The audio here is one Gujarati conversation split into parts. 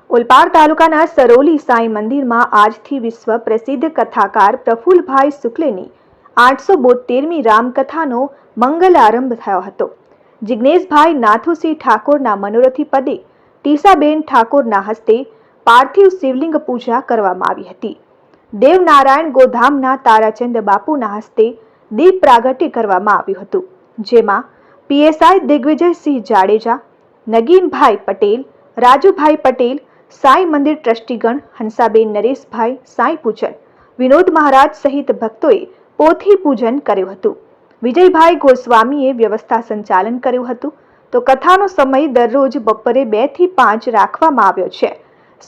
ઓલપાડ તાલુકાના સરોલી સાંઈ મંદિરમાં આજથી વિશ્વ પ્રસિદ્ધ કથાકાર પ્રફુલ્લભાઈ શુક્લની 872મી રામકથાનો મંગલારંભ થયો હતો. જિજ્ઞેશભાઈ નાથુસિંહ ઠાકોરના મનોરથી પદે ટીસાબેન ઠાકોરના હસ્તે પાર્થિવ શિવલિંગ પૂજા કરવામાં આવી હતી. દેવનારાયણ ગોધામના તારાચંદ બાપુના હસ્તે દીપ પ્રાગટ્ય કરવામાં આવ્યું હતું, જેમાં પીએસઆઈ દિગ્વિજયસિંહ જાડેજા, નગીનભાઈ પટેલ, રાજુભાઈ પટેલ, સાંઈ મંદિર ટ્રસ્ટીગણ હંસાબેન નરેશભાઈ, સાંઈ પૂજન, વિનોદ મહારાજ સહિત ભક્તોએ પોથી પૂજન કર્યું હતું. વિજયભાઈ ગોસ્વામીએ વ્યવસ્થા સંચાલન કર્યું હતું. તો કથાનો સમય દરરોજ બપોરે 2 થી 5 રાખવામાં આવ્યો છે.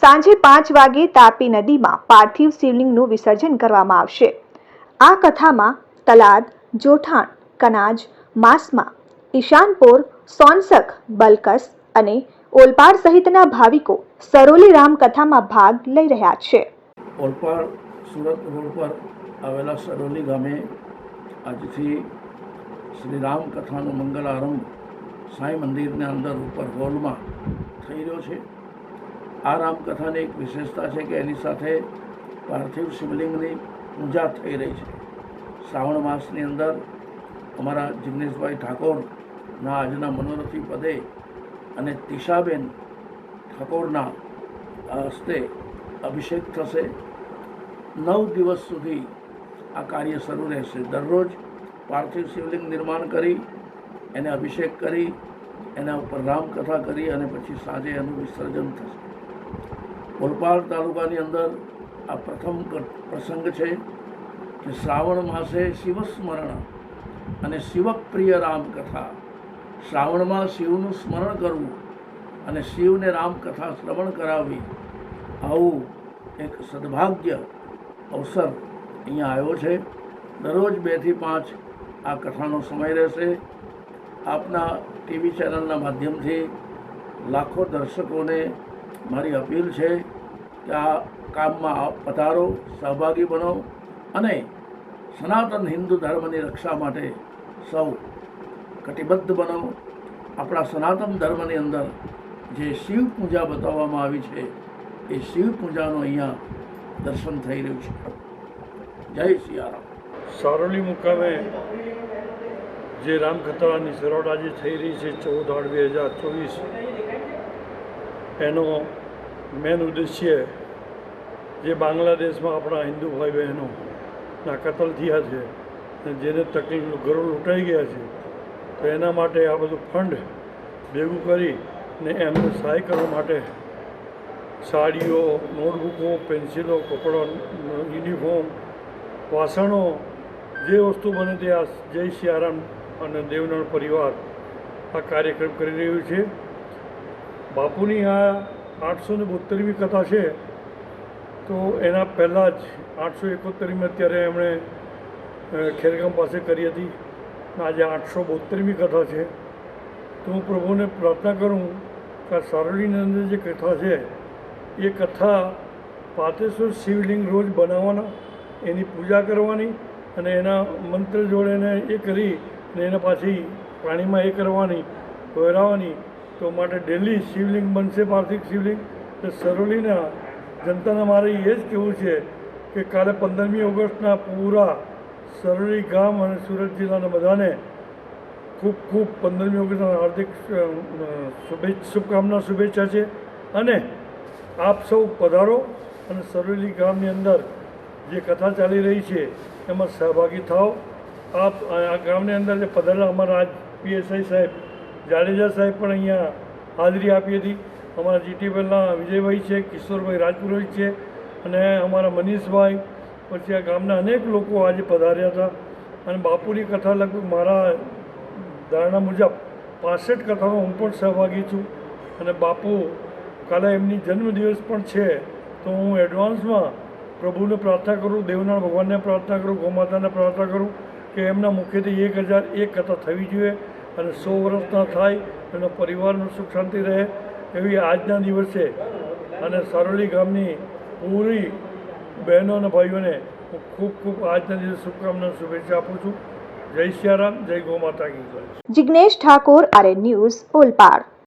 સાંજે 5 વાગે તાપી નદીમાં પાર્થિવ શિવલિંગનું વિસર્જન કરવામાં આવશે. આ કથામાં તલાદ, જોઠાણ, કનાજ, માસમા, ઈશાનપોર, સોનસખ, બલકસ અને ઓલપાડ સહિતના ભાવિકો સરોલી રામકથામાં ભાગ લઈ રહ્યા છે. ઓલપાડ સુરત રોડ પર આવેલા સરોલી ગામે આજથી શ્રી રામકથાનો મંગલ આરંભ સાંઈ મંદિરની અંદર ઉપર હોલમાં થઈ રહ્યો છે. આ રામકથાની એક વિશેષતા છે કે એની સાથે પાર્થિવ શિવલિંગની પૂજા થઈ રહી છે. શ્રાવણ માસની અંદર અમારા જિજ્ઞેશભાઈ ઠાકોરના આજના મનોરથી પદે અને ટીસાબેન ઠાકોરના હસ્તે અભિષેક થશે. 9 દિવસ સુધી આ કાર્ય શરૂ રહેશે. દરરોજ પાર્થિવ શિવલિંગ નિર્માણ કરી એને અભિષેક કરી એના ઉપર રામકથા કરી અને પછી સાંજે એનું વિસર્જન થશે. ઓલપાડ તાલુકાની અંદર આ પ્રથમ પ્રસંગ છે કે શ્રાવણ માસે શિવસ્મરણ અને શિવપ્રિય રામકથા. શ્રાવણમાં શિવનું સ્મરણ કરવું અને શિવને રામકથા શ્રવણ કરાવવી, આવું એક સદભાગ્ય અવસર અહીંયા આવ્યો છે. દરરોજ 2 થી 5 આ કથાનો સમય રહેશે. આપના ટીવી ચેનલના માધ્યમથી લાખો દર્શકોને મારી અપીલ છે કે આ કામમાં પધારો, સહભાગી બનો અને સનાતન હિન્દુ ધર્મની રક્ષા માટે સૌ કટિબદ્ધ બનો. આપણા સનાતન ધર્મની અંદર જે શિવ પૂજા બતાવવામાં આવી છે એ શિવ પૂજાનો અહીંયા દર્શન થઈ રહ્યું છે. જય સિયારામ. સરોલી મુકામે જે રામકથાની શરૂઆત આજે થઈ રહી છે 14/8/2024, એનો મેન ઉદ્દેશ્ય જે બાંગ્લાદેશમાં આપણા હિન્દુ ભાઈ બહેનોના કતલ થયા છે અને જેને તકલીફ ઘરો લૂંટાઈ ગયા છે, તો એના માટે આ બધું ફંડ ભેગું કરી ને એમને સહાય કરવા માટે સાડીઓ, નોટબુકો, પેન્સિલો, કપડાં, યુનિફોર્મ, વાસણો, જે વસ્તુ બને તે આ જય સિયારામ અને દેવનારાયણ પરિવાર આ કાર્યક્રમ કરી રહ્યું છે. બાપુની આ 872મી કથા છે, તો એના પહેલાં જ 871મી અત્યારે એમણે ખેરગામ પાસે કરી હતી. આજે 872મી કથા છે. તો હું પ્રભુને પ્રાર્થના કરું કે આ સરોલીની અંદર જે કથા છે એ કથા પાતેશ્વર શિવલિંગ રોજ બનાવવાના, એની પૂજા કરવાની અને એના મંત્ર જોડે એને એ કરી અને એને પાછી પાણીમાં એ કરવાની, વહેરાવાની. તો માટે ડેલી શિવલિંગ બનશે, પાર્થિવ શિવલિંગ. તો સરોલીના જનતાને મારે એ જ કહેવું છે કે કાલે 15મી ઓગસ્ટના પૂરા સરોલી ગામ અને સુરત જિલ્લાના બધાને ખૂબ ખૂબ 15મી ઓગસ્ટના હાર્દિક શુભકામના, શુભેચ્છા છે. અને આપ સૌ પધારો અને સરોલી ગામની અંદર જે કથા ચાલી રહી છે એમાં સહભાગી થાઓ. આપ આ ગામની અંદર જે પધારેલા અમારા આજ પીએસઆઈ સાહેબ જાડેજા સાહેબ પણ અહીંયા હાજરી આપી હતી. અમારા જીટીવેલના વિજયભાઈ છે, કિશોરભાઈ રાજપુરોહિત છે અને અમારા મનીષભાઈ, પછી આ ગામના અનેક લોકો આજે પધાર્યા હતા. અને બાપુની કથા લગભગ મારા ધારણા મુજબ 65 કથામાં હું પણ સહભાગી છું. અને બાપુ કાલે એમની જન્મદિવસ પણ છે, તો હું એડવાન્સમાં પ્રભુને પ્રાર્થના કરું, દેવનારાયણ ભગવાનને પ્રાર્થના કરું, ગૌમાતાને પ્રાર્થના કરું કે એમના મુખેથી 1001 કથા થવી જોઈએ અને 100 વર્ષના થાય, એનો પરિવારનું સુખ શાંતિ રહે, એવી આજના દિવસે અને સરોલી ગામની પૂરી બહેનો અને ભાઈઓને હું ખૂબ ખૂબ આજના દિવસે શુભકામના, શુભેચ્છા આપું છું. જય સિયારામ, જય ગૌ માતા કી જય. Jignesh Thakor, RN news, Olpad.